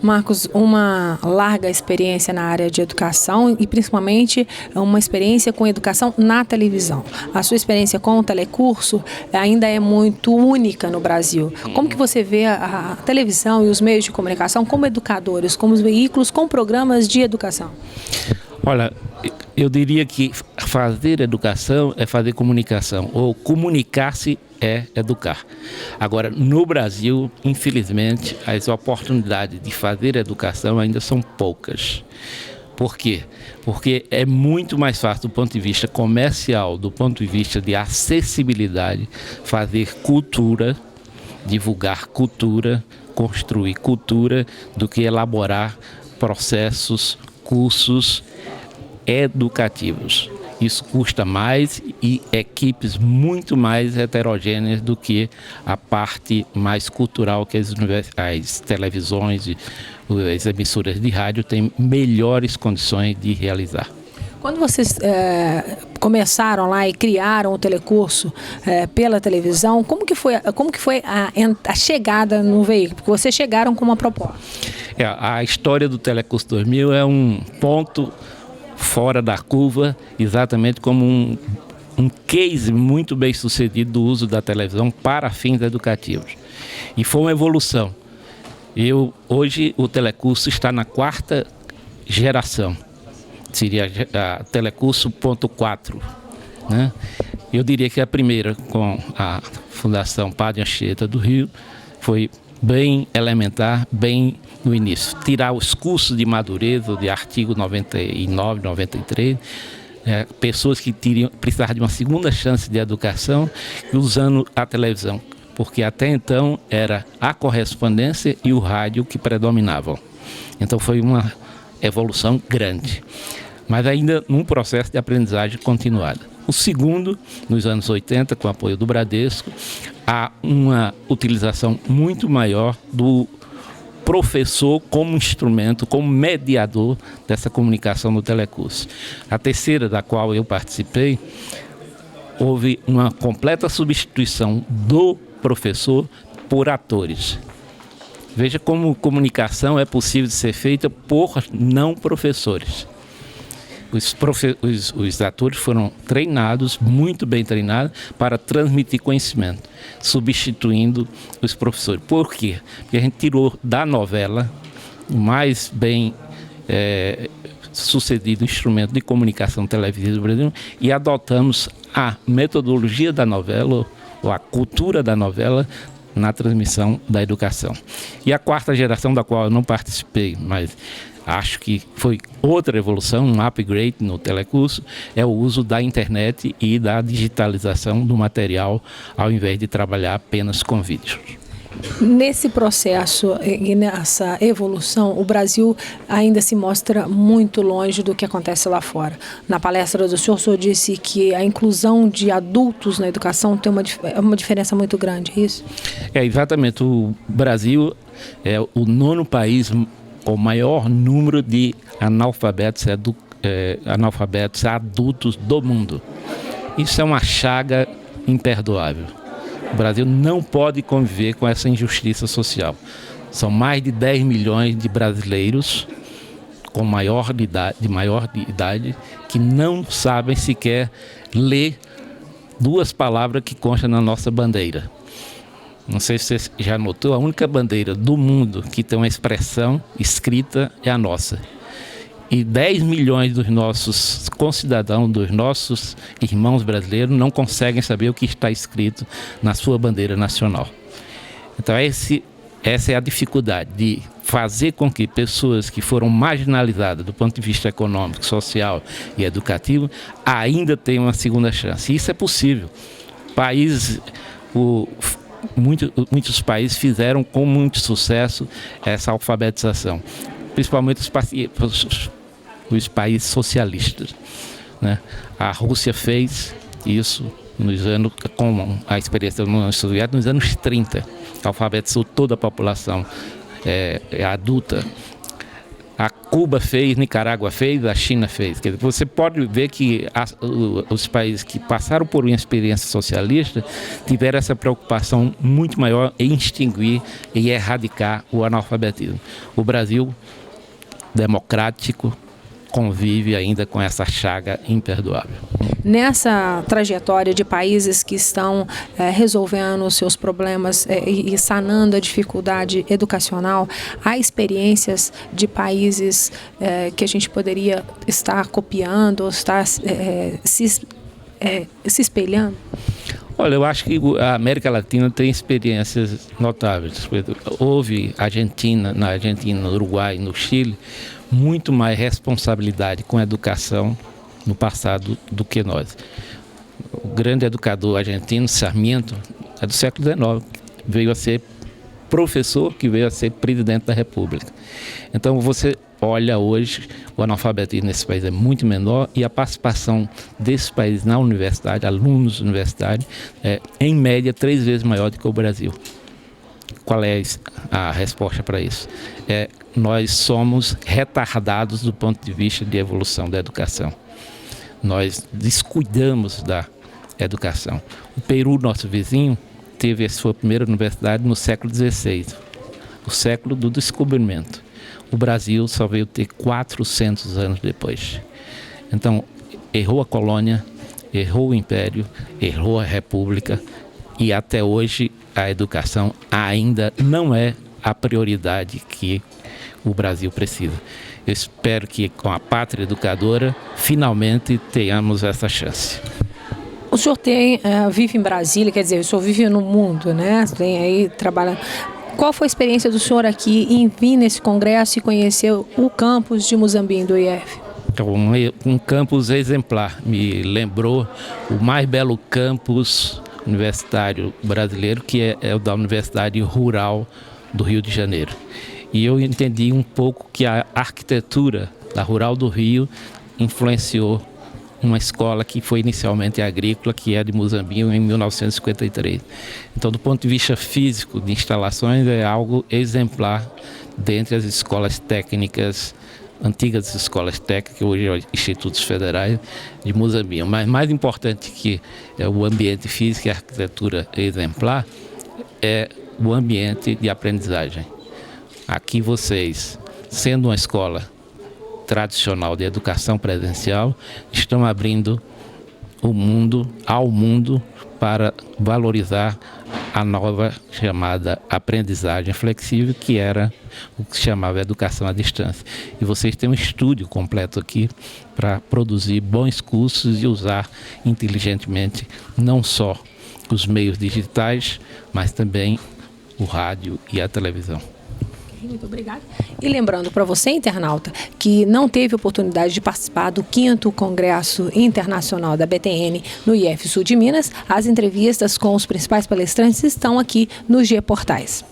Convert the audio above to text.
Marcos, uma larga experiência na área de educação e principalmente uma experiência com educação na televisão. A sua experiência com o telecurso ainda é muito única no Brasil. Como que você vê a televisão e os meios de comunicação como educadores, como os veículos com programas de educação? Olha, eu diria que fazer educação é fazer comunicação, ou comunicar-se é educar. Agora, no Brasil, infelizmente, as oportunidades de fazer educação ainda são poucas. Por quê? Porque é muito mais fácil do ponto de vista comercial, do ponto de vista de acessibilidade, fazer cultura, divulgar cultura, construir cultura, do que elaborar processos, cursos educativos. Isso custa mais e equipes muito mais heterogêneas do que a parte mais cultural que as televisões e as emissoras de rádio têm melhores condições de realizar. Quando vocês começaram lá e criaram o telecurso pela televisão, como que foi a chegada no veículo? Porque vocês chegaram com uma proposta. A história do Telecurso 2000 é um ponto fora da curva, exatamente como um case muito bem sucedido do uso da televisão para fins educativos. E foi uma evolução. Hoje o telecurso está na 4ª geração, seria a Telecurso 1.4, né? Eu diria que a primeira, com a Fundação Padre Anchieta do Rio, foi bem elementar, bem no início. Tirar os cursos de madureza, de artigo 99, 93, pessoas que precisavam de uma segunda chance de educação usando a televisão, porque até então era a correspondência e o rádio que predominavam. Então foi uma evolução grande, mas ainda num processo de aprendizagem continuada. O segundo, nos anos 80, com o apoio do Bradesco, há uma utilização muito maior do professor como instrumento, como mediador dessa comunicação no telecurso. A terceira, da qual eu participei, houve uma completa substituição do professor por atores. Veja como comunicação é possível de ser feita por não professores. Os atores foram treinados, muito bem treinados, para transmitir conhecimento, substituindo os professores. Por quê? Porque a gente tirou da novela o mais bem sucedido instrumento de comunicação televisiva do Brasil e adotamos a metodologia da novela, ou a cultura da novela, na transmissão da educação. E a 4ª geração, da qual eu não participei, mas acho que foi outra evolução, um upgrade no telecurso, é o uso da internet e da digitalização do material, ao invés de trabalhar apenas com vídeos. Nesse processo e nessa evolução, o Brasil ainda se mostra muito longe do que acontece lá fora. Na palestra do senhor disse que a inclusão de adultos na educação tem uma diferença muito grande, é isso? Exatamente. O Brasil é o 9º país com o maior número de analfabetos adultos do mundo. Isso é uma chaga imperdoável. O Brasil não pode conviver com essa injustiça social. São mais de 10 milhões de brasileiros com maior de idade que não sabem sequer ler 2 palavras que constam na nossa bandeira. Não sei se você já notou, a única bandeira do mundo que tem uma expressão escrita é a nossa. E 10 milhões dos nossos concidadãos, dos nossos irmãos brasileiros, não conseguem saber o que está escrito na sua bandeira nacional. Então essa é a dificuldade de fazer com que pessoas que foram marginalizadas do ponto de vista econômico, social e educativo ainda tenham uma segunda chance. E isso é possível. Muitos países fizeram com muito sucesso essa alfabetização, principalmente os países socialistas, né? A Rússia fez isso com a experiência da União Soviética nos anos 30, alfabetizou toda a população adulta. A Cuba fez, Nicarágua fez, a China fez. Quer dizer, você pode ver que os países que passaram por uma experiência socialista tiveram essa preocupação muito maior em extinguir e erradicar o analfabetismo. O Brasil, democrático, convive ainda com essa chaga imperdoável. Nessa trajetória de países que estão resolvendo os seus problemas e sanando a dificuldade educacional, há experiências de países que a gente poderia estar copiando ou estar se espelhando? Olha, eu acho que a América Latina tem experiências notáveis. Houve na Argentina, no Uruguai, no Chile, muito mais responsabilidade com a educação no passado do que nós. O grande educador argentino, Sarmiento, é do século XIX, veio a ser professor, que veio a ser presidente da República. Então você olha hoje, o analfabetismo nesse país é muito menor e a participação desses países na universidade, alunos universitários, é em média 3 vezes maior do que o Brasil. Qual é a resposta para isso? Nós somos retardados do ponto de vista de evolução da educação. Nós descuidamos da educação. O Peru, nosso vizinho, teve a sua primeira universidade no século XVI, o século do descobrimento. O Brasil só veio ter 400 anos depois. Então, errou a colônia, errou o império, errou a república e até hoje a educação ainda não é a prioridade que o Brasil precisa. Eu espero que com a Pátria Educadora finalmente tenhamos essa chance. O senhor vive em Brasília, quer dizer, o senhor vive no mundo, né? Tem aí trabalhando. Qual foi a experiência do senhor aqui em vir nesse congresso e conhecer o campus de Muzambinho do IF? Um campus exemplar. Me lembrou o mais belo campus universitário brasileiro, que é o da Universidade Rural do Rio de Janeiro. E eu entendi um pouco que a arquitetura da Rural do Rio influenciou uma escola que foi inicialmente agrícola, que é de Muzambinho, em 1953. Então, do ponto de vista físico de instalações, é algo exemplar dentre as escolas técnicas, antigas escolas técnicas, hoje institutos federais de Muzambinho. Mas mais importante que o ambiente físico e a arquitetura exemplar é o ambiente de aprendizagem. Aqui vocês, sendo uma escola tradicional de educação presencial, estão abrindo ao mundo para valorizar a nova chamada aprendizagem flexível, que era o que se chamava educação à distância. E vocês têm um estúdio completo aqui para produzir bons cursos e usar inteligentemente não só os meios digitais, mas também o rádio e a televisão. Muito obrigada. E lembrando para você, internauta, que não teve oportunidade de participar do 5º Congresso Internacional da BTN no IF Sul de Minas, as entrevistas com os principais palestrantes estão aqui no G Portais.